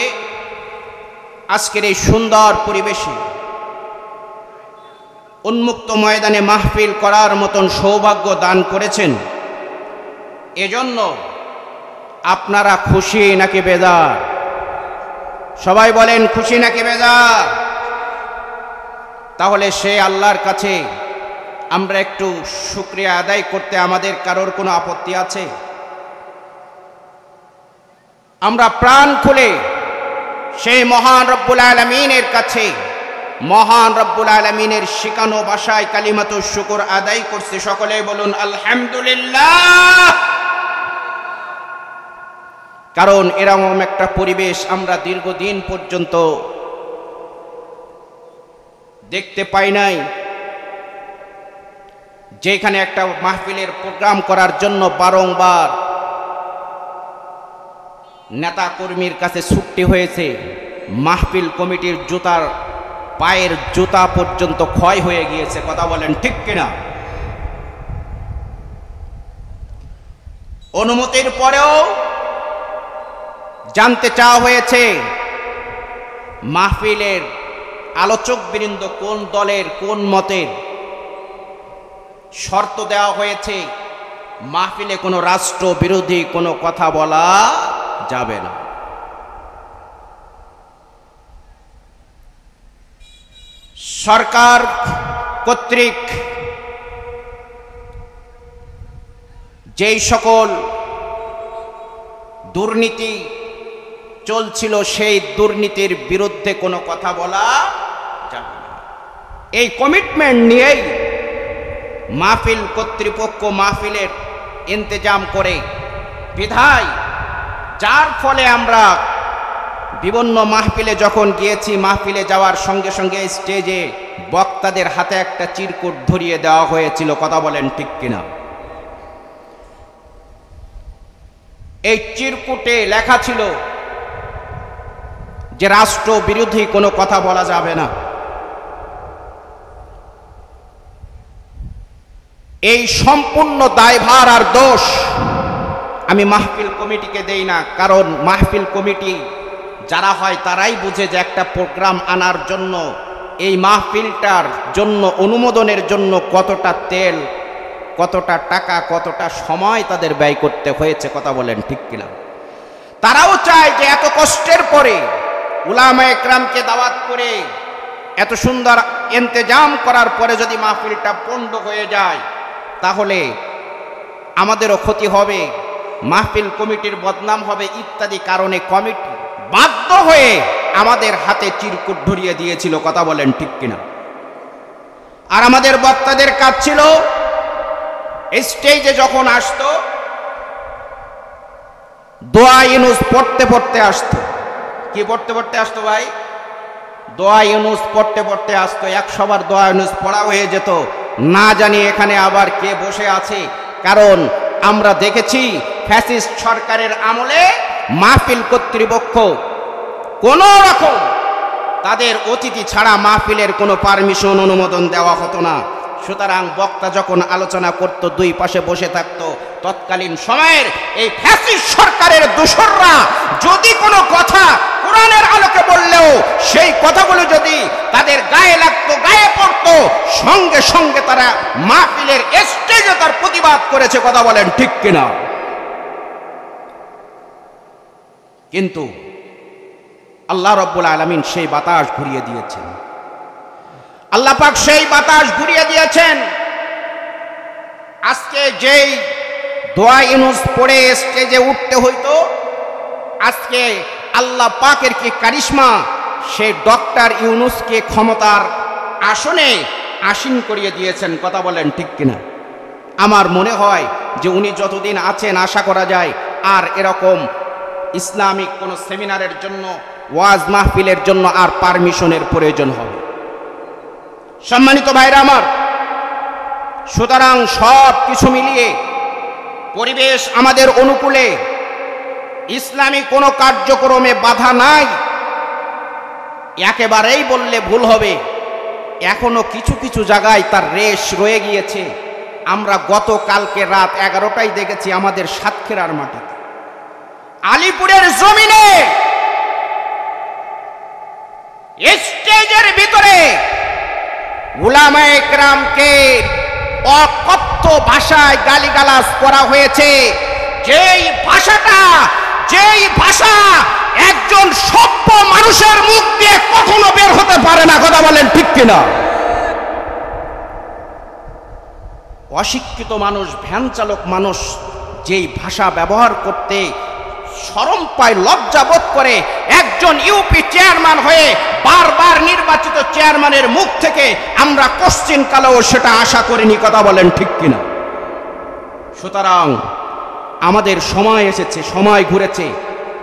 আজকের এই সুন্দর পরিবেশে উন্মুক্ত ময়দানে মাহফিল করার মতন সৌভাগ্য দান করেছেন। এজন্য আপনারা খুশি নাকি বেজার? সবাই বলেন খুশি নাকি বেজার? তাহলে সেই আল্লাহর কাছে আমরা একটু শুকরিয়া আদায় করতে আমাদের কারোর কোনো আপত্তি আছে? আমরা প্রাণ খুলে সেই মহান রব্বুল আলামিনের কাছে, মহান রব্বুল আলামিনের শিখানো ভাষায় কালিমাতুশ শুকর আদায় করছি। সকলেই বলুন আলহামদুলিল্লাহ। কারণ এরকম একটা পরিবেশ আমরা দীর্ঘদিন পর্যন্ত দেখতে পাই নাই, যেখানে একটা মাহফিলের প্রোগ্রাম করার জন্য বারংবার নেতা কর্মীর কাছে ছুটতে হয়েছে। মাহফিল কমিটির জুতার পায়ের জুতা পর্যন্ত ক্ষয় হয়ে গিয়েছে। কথা বলেন ঠিক কিনা? অনুমতির পরেও জানতে চাওয়া হয়েছে মাহফিলের আলোচক বৃন্দ কোন দলের, কোন মতের। শর্ত দেওয়া হয়েছে মাহফিলে কোনো রাষ্ট্র বিরোধী কোনো কথা বলা যাবে না। সরকার কর্তৃক যেই সকল দুর্নীতি চলছিল, সেই দুর্নীতির বিরুদ্ধে কোনো কথা বলা যাবে না। এই কমিটমেন্ট নিয়েই মাহফিল কর্তৃপক্ষ মাহফিলের ইন্তজাম করে বিধায়, যার ফলে আমরা বিভিন্ন মাহফিলে যখন গিয়েছি, মাহফিলে যাওয়ার সঙ্গে সঙ্গে স্টেজে বক্তাদের হাতে একটা চিরকুট ধরিয়ে দেওয়া হয়েছিল। কথা বলেন ঠিক কিনা? এই চিরকুটে লেখা ছিল যে রাষ্ট্র বিরোধী কোনো কথা বলা যাবে না। এই সম্পূর্ণ দায়ভার আর দোষ আমি মাহফিল কমিটিকে দেই না। কারণ মাহফিল কমিটি যারা হয় তারাই বুঝে যে একটা প্রোগ্রাম আনার জন্য, এই মাহফিলটার জন্য, অনুমোদনের জন্য কতটা তেল, কতটা টাকা, কতটা সময় তাদের ব্যয় করতে হয়েছে। কথা বলেন ঠিক কিনা? তারাও চায় যে এত কষ্টের পরে উলামায়ে কেরামকে দাওয়াত করে এত সুন্দর ইন্তজাম করার পরে যদি মাহফিলটা পণ্ড হয়ে যায়, তাহলে আমাদেরও ক্ষতি হবে, মাহফিল কমিটির বদনাম হবে ইত্যাদি কারণে কমিটি বাধ্য হয়ে আমাদের হাতে চিরকুট ধরিয়ে দিয়েছিল। কথা বলেন ঠিক কিনা? আর আমাদের বক্তাদের কাজ ছিল স্টেজে যখন আসতো দোয়া ইউনুস পড়তে পড়তে আসতো। কি পড়তে পড়তে আসতো ভাই? দোয়া ইউনুস পড়তে পড়তে আসতো। 100 বার দোয়া ইউনুস পড়া হয়ে যেত, না জানি এখানে আবার কে বসে আছে। কারণ আমরা দেখেছি ফ্যাসিস্ট সরকারের আমলে মাহফিল কর্তৃপক্ষ কোন রকম তাদের অতিথি ছাড়া মাহফিলের কোনো পারমিশন, অনুমোদন দেওয়া হতো না। সুতরাং বক্তা যখন আলোচনা করত, দুই পাশে বসে থাকতো তৎকালীন সময়ের এই ফ্যাসিস্ট সরকারের দোসররা যদি কোনো কথা কোরআনের আলোকে বললেও সেই কথাগুলো যদি তাদের গায়ে লাগতো, গায়ে পড়তো, সঙ্গে সঙ্গে তারা মাহফিলের স্টেজে তার প্রতিবাদ করেছে। কথা বলেন ঠিক কিনা? কিন্তু আল্লাহ রাব্বুল আলামিন সেই বাতাস ঘুরিয়ে দিয়েছেন। আল্লাহ পাক সেই বাতাস ঘুরিয়ে দিয়েছেন। আজকে যেই দোয়া ইউনুস পড়ে স্টেজে উঠতে হইতো, আজকে আল্লাহ পাকের কি কারিশমা, সেই ডক্টর ইউনুসকে ক্ষমতার আসনে আসীন করিয়ে দিয়েছেন। কথা বলেন ঠিক কিনা? আমার মনে হয় যে উনি যতদিন আছেন, আশা করা যায় আর এরকম ইসলামিক কোন সেমিনারের জন্য, ওয়াজ মাহফিলের জন্য আর পারমিশনের প্রয়োজন হবে। সম্মানিত ভাইরা আমার, সুতরাং সব কিছু মিলিয়ে পরিবেশ আমাদের অনুকূলে, ইসলামী কোনো কার্যক্রমে বাধা নাই একেবারেই বললে ভুল হবে। এখনো কিছু কিছু জায়গায় তার রেশ রয়ে গিয়েছে। আমরা গতকালকে রাত 11টায় দেখেছি আমাদের সাতক্ষীরার মাটিতে, আলিপুরের জমিনে স্টেজের ভিতরে উলামায়ে কেরামকে অকথ্য ভাষায় গালিগালাজ করা হয়েছে। যেই ভাষা একজন সভ্য মানুষের মুখ দিয়ে কখনো বের হতে পারে না। কথা বলেন ঠিক কিনা? অশিক্ষিত মানুষ, ভ্যান চালক মানুষ যেই ভাষা ব্যবহার করতে শরম পায়, লজ্জা বোধ করে, একজন ইউপি চেয়ারম্যান হয়ে বারবার নির্বাচিত চেয়ারম্যানের মুখ থেকে আমরা কোশ্চিন কালেও সেটা আশা করিনি। কথা বলেন ঠিক কিনা? সুতরাং আমাদের সময় এসেছে, সময় ঘুরেছে।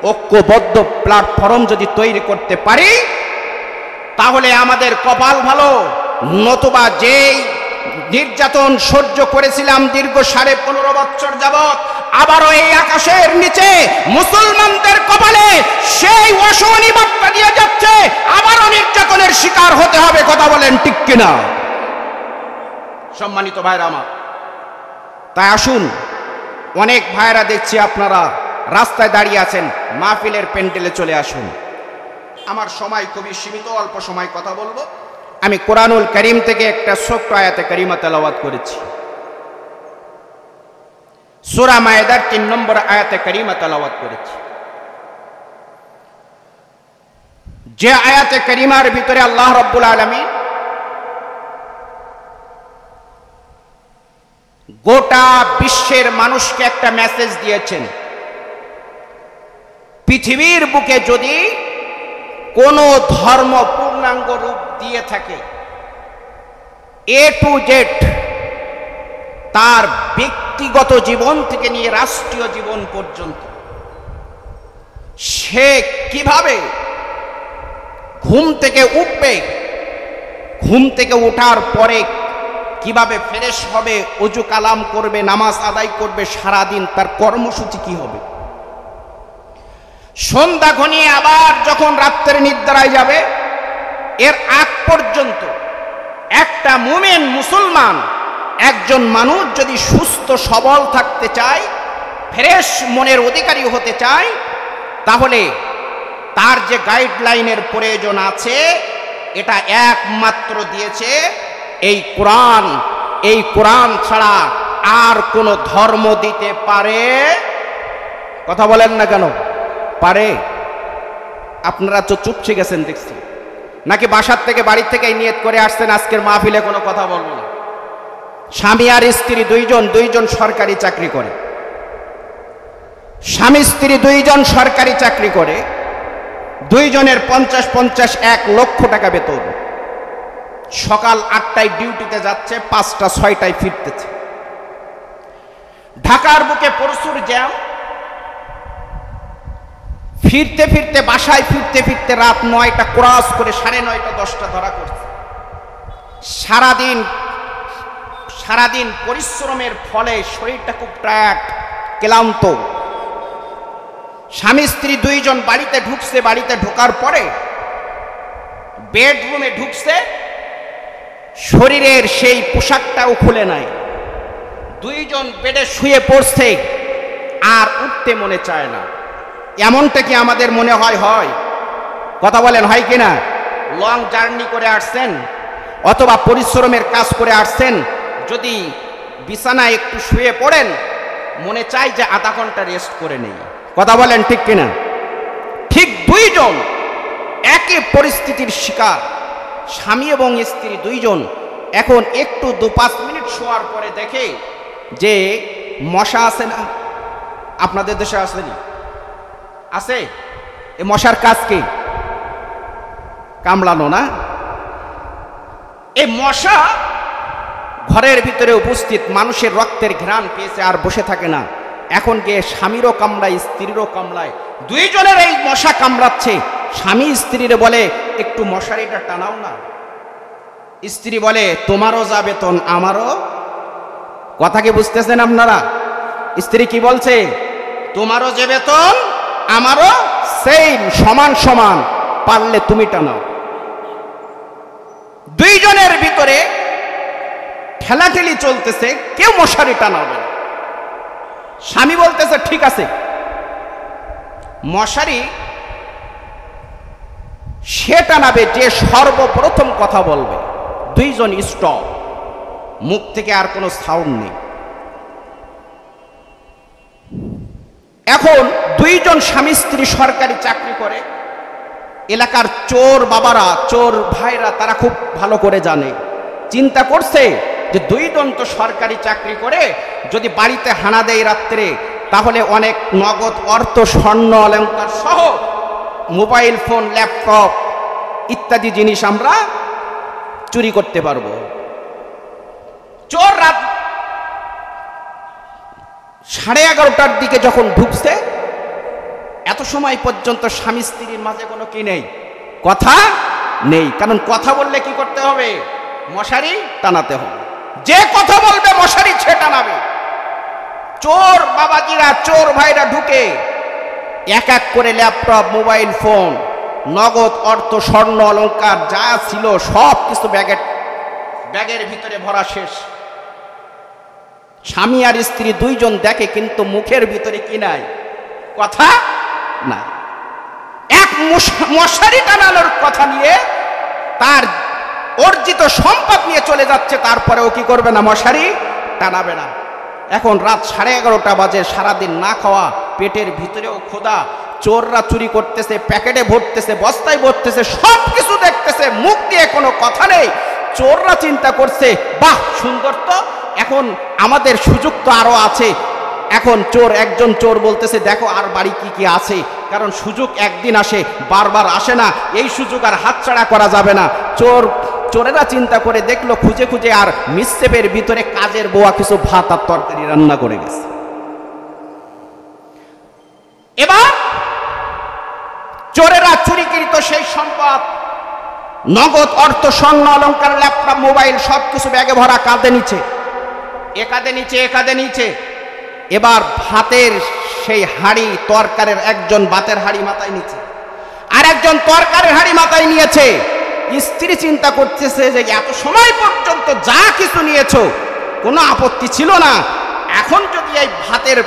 ঐক্যবদ্ধ প্ল্যাটফর্ম যদি তৈরি করতে পারি তাহলে আমাদের কপাল ভালো। নতুবা যেই নির্যাতন সহ্য করেছিলাম দীর্ঘ 15.5 বছর যাবৎ, আবারও এই আকাশের নিচে মুসলমানদের কপালে সেই অশনি বার্তা দিয়ে যাচ্ছে, আবারও নির্যাতনের শিকার হতে হবে। কথা বলেন ঠিক কিনা? সম্মানিত ভাইরা আমার, তাই আসুন, অনেক ভাইরা দেখছি আপনারা রাস্তায় দাঁড়িয়ে আছেন, মাহফিলের প্যান্ডেলে চলে আসুন। আমার সময় খুবই সীমিত, অল্প সময় কথা বলবো। আমি কোরআনুল কারীম থেকে একটা ছোট্ট আয়াতে কারিমা তেলাওয়াত করেছি। সূরা মায়েদার 3 নম্বর আয়াতে কারিমা তেলাওয়াত করেছি। যে আয়াতে কারিমার ভিতরে আল্লাহ রাব্বুল আলামিন গোটা বিশ্বের মানুষকে একটা মেসেজ দিয়েছেন। পৃথিবীর বুকে যদি কোনো ধর্ম পূর্ণাঙ্গ রূপ দিয়ে থাকে, এ টু জেড, তার ব্যক্তিগত জীবন থেকে নিয়ে রাষ্ট্রীয় জীবন পর্যন্ত, সে কিভাবে ঘুম থেকে উঠবে, ঘুম থেকে ওঠার পরে কিভাবে ফ্রেশ হবে, ওযু কালাম করবে, নামাজ আদায় করবে, সারাদিন তার কর্মসূচি কি হবে, সন্ধ্যা ঘনিয়ে আবার যখন রাত্রে নিদ্রায় যাবে, এর আগ পর্যন্ত একটা মুমিন মুসলমান, একজন মানুষ যদি সুস্থ সবল থাকতে চায়, ফ্রেশ মনের অধিকারী হতে চায়, তাহলে তার যে গাইডলাইনের প্রয়োজন আছে, এটা একমাত্র দিয়েছে এই কোরআন। এই কোরআন ছাড়া আর কোন ধর্ম দিতে পারে? কথা বলেন না কেন? পারে? আপনারা তো চুপসে গেছেন দেখছি, নাকি বাসার থেকে, বাড়ির থেকে নিয়ত করে আসছেন আজকের মাহফিলে কোনো কথা বলবো না? স্বামী আর স্ত্রী দুইজন সরকারি চাকরি করে, স্বামী স্ত্রী দুইজন সরকারি চাকরি করে, দুইজনের 50-50 1 লক্ষ টাকা বেতন। সকাল 8টায় ডিউটিতে যাচ্ছে, 5টা-6টায় ফিরতেছে। ঢাকার বুকে প্রচুর জ্যাম, ফিরতে ফিরতে, বাসায় ফিরতে ফিরতে রাত 9টা ক্রস করে 9:30 10টা ধরা করছে। সারাদিন পরিশ্রমের ফলে শরীরটা খুব টায়ার্ড, ক্লান্ত। স্বামী স্ত্রী দুইজন বাড়িতে ঢুকছে, বাড়িতে ঢোকার পরে বেডরুমে ঢুকছে, শরীরের সেই পোশাকটাও খুলে নাই, দুইজন বেডে শুয়ে পড়ছে, আর উঠতে মনে চায় না। এমনটা কি আমাদের মনে হয়? কথা বলেন, হয় কিনা? লং জার্নি করে আসছেন অথবা পরিশ্রমের কাজ করে আসছেন, যদি বিছানায় একটু শুয়ে পড়েন মনে চাই যে আধা ঘন্টা রেস্ট করে নেই। কথা বলেন ঠিক কিনা? ঠিক দুইজন একই পরিস্থিতির শিকার, স্বামী এবং স্ত্রী দুইজন। এখন একটু 2-5 মিনিট শোয়ার পরে দেখে যে মশা আছে না, আপনাদের দেশে আসেনি? আছে? এই মশার কাজ কি? কামড়ানো না? এই মশা ঘরের ভিতরে উপস্থিত, মানুষের রক্তের ঘ্রাণ পেয়েছে, আর বসে থাকে না। এখন গিয়ে স্বামীরও কামড়ায়, স্ত্রীরও কামড়ায়, দুইজনের এই মশা কামড়াচ্ছে। স্বামী স্ত্রীরে বলে একটু মশারিটা টানাও না। স্ত্রী বলে তোমারও যা বেতন আমারও। কথা কি বুঝতেছেন আপনারা? স্ত্রী কি বলছে? তোমারও যে বেতন আমারও সেম, সমান সমান, পারলে তুমি টানাও। দুইজনের ভিতরে ঠেলাঠেলি চলতেছে, কেউ মশারি টানাবে না। স্বামী বলতেছে ঠিক আছে। মশারি সে টানাবে যে সর্বপ্রথম কথা বলবে। দুইজন স্টপ, মুখ থেকে আর কোনো সাউন্ড নেই। এখন দুইজন স্বামী স্ত্রী সরকারি চাকরি করে। এলাকার চোর বাবারা, চোর ভাইরা তারা খুব ভালো করে জানে। চিন্তা করছে যে দুইজন তো সরকারি চাকরি করে, যদি বাড়িতে হানা দেয় রাত্রে তাহলে অনেক নগদ অর্থ, স্বর্ণ অলংকার সহ মোবাইল ফোন, ল্যাপটপ ইত্যাদি জিনিস আমরা চুরি করতে পারবো। চোর রাত 11:30টার দিকে যখন ঢুকছে, এত সময় পর্যন্ত স্বামী স্ত্রীর মাঝে কোনো কি নেই, কথা নেই। কারণ কথা বললে কি করতে হবে? মশারি টানাতে হবে। যে কথা বলবে মশারি ছে টানাবে। চোর বাবাজিরা, চোর ভাইরা ঢুকে এক এক করে ল্যাপটপ, মোবাইল ফোন, নগদ অর্থ, স্বর্ণ অলংকার যা ছিল সব কিছু ব্যাগের ভিতরে ভরা শেষ। স্বামী আর স্ত্রী দুইজন দেখে, কিন্তু মুখের ভিতরে কি নাই? কথা নাই। এক মশারি টানানোর কথা নিয়ে, তার অর্জিত সম্পদ নিয়ে চলে যাচ্ছে, তারপরেও কি করবে না? মশারি টানাবে না। এখন রাত 11:30 বাজে, সারাদিন না খাওয়া, পেটের ভিতরেও ক্ষুধা। চোররা চুরি করতেছে, প্যাকেটে ভরতেছে, বস্তায় ভরতেছে, সব কিছু দেখতেছে, মুখ দিয়ে কোনো কথা নেই। চোররা চিন্তা করছে বাহ সুন্দর তো, এখন আমাদের সুযোগ তো আরো আছে। এখন একজন চোর বলতেছে দেখো আর বাড়ি কি কি আছে, কারণ সুযোগ একদিন আসে, বারবার আসে না, এই সুযোগ আর হাতছাড়া করা যাবে না। চোরেরা চিন্তা করে দেখলো, খুঁজে খুঁজে আর মিসসেপের ভিতরে কাজের বুয়া কিছু ভাত আর তরকারি রান্না করে গেছে। এবার চোরেরা চুরিকৃত সেই সম্পদ, নগদ অর্থ, স্বর্ণ অলংকার, ল্যাপটপ, মোবাইল সবকিছু ব্যাগে ভরা কাঁধে নিচে, একাদে নিচে। এবার ভাতের সেই হাঁড়ি, তরকারের, একজন ভাতের হাঁড়ি মাথায় নিচে, আর একজন তরকারের হাঁড়ি মাথায় নিয়েছে। স্ত্রী চিন্তা করতেছে যে এত সময় পর্যন্ত যা কিছু নিয়েছো কোনো আপত্তি ছিল না, এখন যদি এই ভাতের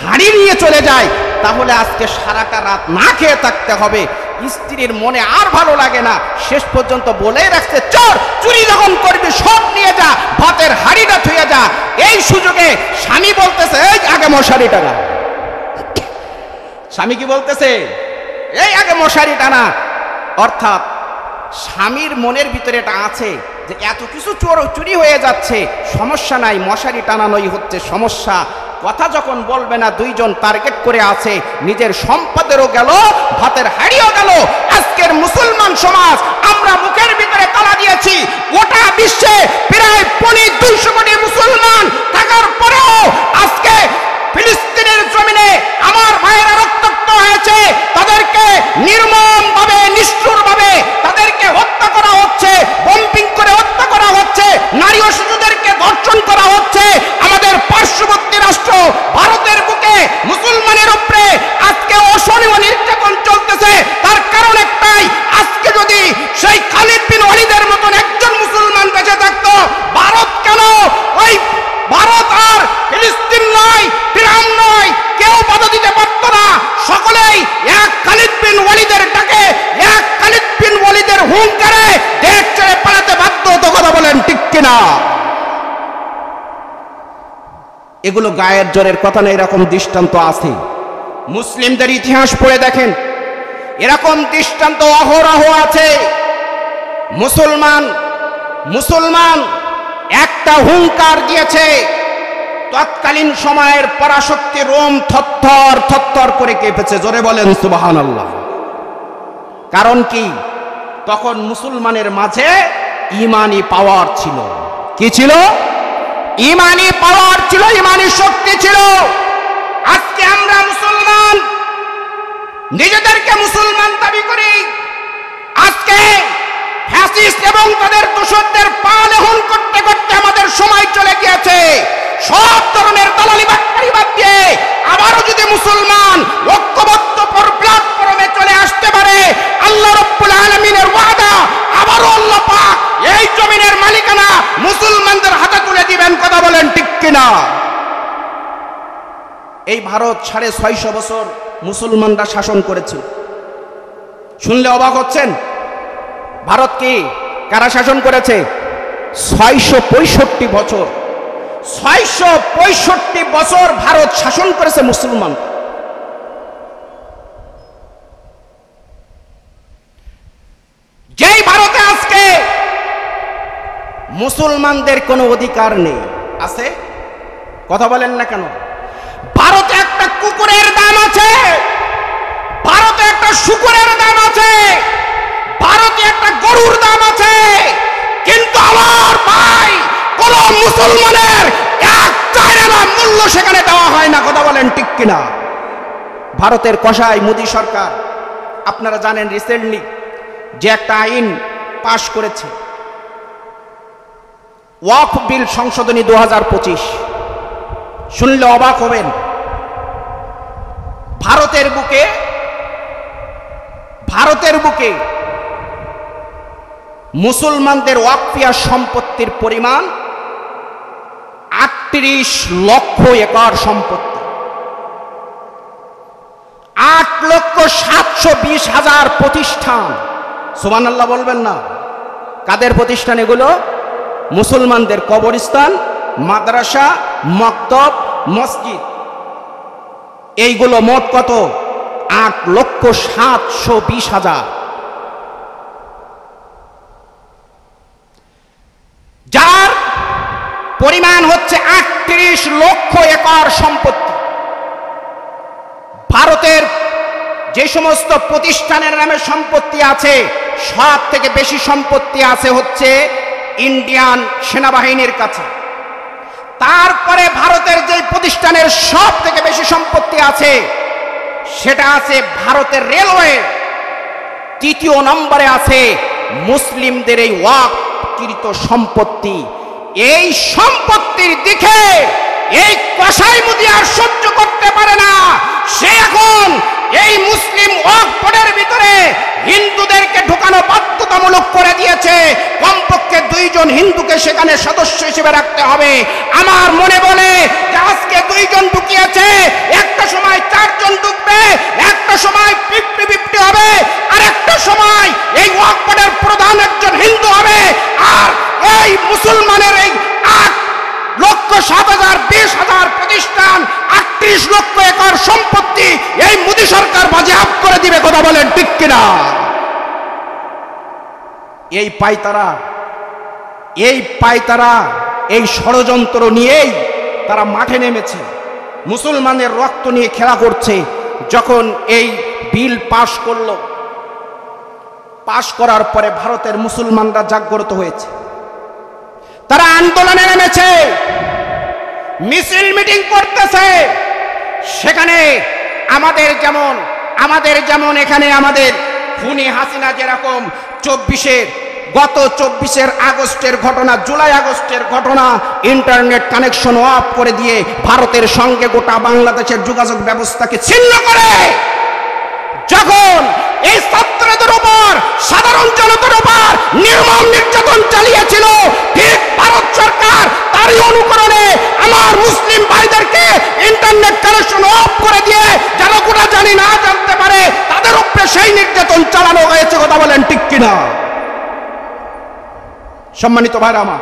হাঁড়ি নিয়ে চলে যায় তাহলে আজকে সারাটা রাত না খেয়ে থাকতে হবে। স্ত্রীর মনে আর ভালো লাগে না, শেষ পর্যন্ত বলেই রাখছে চোর চুরি যখন করবি সব নিয়ে যা, ভাতের হাঁড়িটা থুয়ে যা। এই সুযোগে স্বামী বলতেছে এই আগে মশারি টানা। স্বামী কি বলতেছে? এই আগে মশারি টানা। অর্থাৎ স্বামীর মনের ভিতরে এটা আছে যে এত কিছু চুরি হয়ে যাচ্ছে, সমস্যা নাই, মশারি টানানোই হচ্ছে সমস্যা। কথা যখন বলবে না, দুইজন টার্গেট করে আছে, নিজের সম্পদেরও গেল, ভাতের হাড়িও গেল। আজকের মুসলমান সমাজ আমরা মুখের ভিতরে তালা দিয়েছি। গোটা বিশ্বে প্রায় 200 কোটি মুসলমান থাকার পরেও আজকে ফিলিস্তিনের জমিনে আমার ভাইয়েরা রক্তাক্ত হয়েছে, তাদেরকে নির্মমভাবে, নিষ্ঠুরভাবে তাদেরকে হত্যা করা হচ্ছে, বম্পিং করে হত্যা করা হচ্ছে, নারী ও শিশুদেরকে ধর্ষণ করা হচ্ছে। আমাদের পার্শ্ববর্তী রাষ্ট্র ভারতের বুকে মুসলমানের উপরে আজকে অসহনীয় নির্যাতন চলতেছে। তার কারণ একটাই, আজকে যদি সেই খালিদ বিন ওয়ালিদের মতন একজন মুসলমান বেঁচে থাকতো, ভারত কেন, ওই ভারত আর ফিলিস্তিন নয়, ফিরাউন নয়, কেউ বাধা দিতে পারত না। সকলেই এক খালিদ বিন ওয়ালিদের কিনা? এগুলো গায়ের জোরের কথা না, এরকম দৃষ্টান্ত আছে। মুসলিমদের ইতিহাস পড়ে দেখেন, এরকম দৃষ্টান্ত অহরহ আছে। মুসলমান একটা হুঙ্কার দিয়েছে, তৎকালীন সময়ের পরাশক্তি রোম থরথর থরথর করে কেঁপেছে। জোরে বলেন সুবহানাল্লাহ। কারণ কি? তখন মুসলমানের মাঝে ঈমানি পাওয়ার ছিল। কি ছিল? ঈমানি পাওয়ার ছিল, ঈমানি শক্তি ছিল। আজকে আমরা মুসলমান, নিজেদেরকে মুসলমান দাবি করি। আজকে ফ্যাসিস্ট এবং তাদের দোসরদের পা লেহন করতে করতে আমাদের সময় চলে গিয়েছে। সব ধরনের দালালি বাটপারি বাদ দিয়ে আবারও যদি মুসলমান ঐক্যবদ্ধ প্ল্যাটফর্মে চলে আসতে পারে, আল্লাহ রাব্বুল আলামিনের ওয়াদা, আবারও আল্লাহ পাক এই জমিনের মালিকানা মুসলমানদের হাতে তুলে দিবেন। কথা বলেন ঠিক কিনা? এই ভারত 650 বছর মুসলমানরা শাসন করেছে। শুনলে অবাক হচ্ছেন? ভারত কি কারা শাসন করেছে? 665 বছর। 665 বছর ভারত শাসন করেছে মুসলমান। যেই ভারতে আজকে মুসলমানদের কোনো অধিকার নেই, আছে? কথা বলেন না কেন? ভারতে একটা কুকুরের দাম আছে, ভারতে একটা শুকুরের দাম আছে, ভারতে একটা গরুর দাম আছে, কিন্তু আমার ভাই কোন মুসলমানের এক চাইনা মূল্য সেখানে দেওয়া হয় না। কথা বলেন ঠিক কিনা? ভারতের কসাই মোদী সরকার, আপনারা জানেন রিসেন্টলি যে একটা আইন পাশ করেছে, ওয়াকফ বিল সংশোধনী 2025। শুনলে অবাক হবেন। ভারতের বুকে মুসলমানদের ওয়াকফিয়া সম্পত্তির পরিমাণ 38 লক্ষ একর সম্পত্তি, 8,720,000 প্রতিষ্ঠান। সুবহানাল্লাহ বলবেন না? কাদের প্রতিষ্ঠান এগুলো? মুসলমানদের কবরস্থান, মাদ্রাসা, মক্তব, মসজিদ। এইগুলো মোট কত? 8,720,000। যার পরিমাণ হচ্ছে 38 লক্ষ একর সম্পত্তি। ভারতের যে সমস্ত প্রতিষ্ঠানের নামে সম্পত্তি আছে, সব থেকে বেশি সম্পত্তি আছে হচ্ছে ইন্ডিয়ান সেনাবাহিনীর কাছে। তারপরে ভারতের যে প্রতিষ্ঠানের সব থেকে বেশি সম্পত্তি আছে সেটা আছে ভারতের রেলওয়ে। তৃতীয় নম্বরে আছে মুসলিমদের এই ওয়াকফকৃত সম্পত্তি। এই সম্পত্তির দিকে এই কসাই মুদি আর সহ্য করতে পারে না। সে এখন এই মুসলিম ওয়াকফ বোর্ডের ভিতরে হিন্দুদেরকে ঢোকানো বাধ্যতামূলক করে দিয়েছে। কমপক্ষে 2 জন হিন্দুকে সেখানে সদস্য হিসেবে রাখতে হবে। আমার মনে বলে যে আজকে 2 জন ঢুকিয়েছে, একটা সময় 4 জন ঢুকবে, একটা সময় 50-50 হবে, আর একটা সময় এই ওয়াকফ বোর্ডের প্রধান একজন হিন্দু হবে। আর এই মুসলমানের এই 8,07,000-20,000 প্রতিষ্ঠান, 38 লক্ষ একর সম্পত্তি এই মোদী সরকার বাজেয়াপ্ত করে দিবে। কথা বলেন ঠিক কিনা? এই পায়তারা এই ষড়যন্ত্র নিয়েই তারা মাঠে নেমেছে, মুসলমানের রক্ত নিয়ে খেলা করছে। যখন এই বিল পাশ করলো, পাশ করার পরে ভারতের মুসলমানরা জাগ্রত হয়েছে, তারা আন্দোলনে নেমেছে, মিছিল মিটিং করতেছে। সেখানে আমাদের যেমন এখানে আমাদের খুনি হাসিনা যেরকম গত 24 আগস্টের ঘটনা, জুলাই আগস্টের ঘটনা, ইন্টারনেট কানেকশন অফ করে দিয়ে ভারতের সঙ্গে গোটা বাংলাদেশের যোগাযোগ ব্যবস্থাকে ছিন্ন করে যখন এই ছাত্রদের উপর, সাধারণ জনতার উপর নির্মম নির্যাতন চালিয়েছিল, ঠিক ভারত সরকার তারই অনুকরণে আমার মুসলিম ভাইদেরকে ইন্টারনেট কানেকশন অফ করে দিয়ে যেন গোটা জানি না জানতে পারে তাদের উপরে সেই নির্যাতন চালানো হয়েছে। কথা বলেন ঠিক কিনা? সম্মানিত ভাইরা আমার,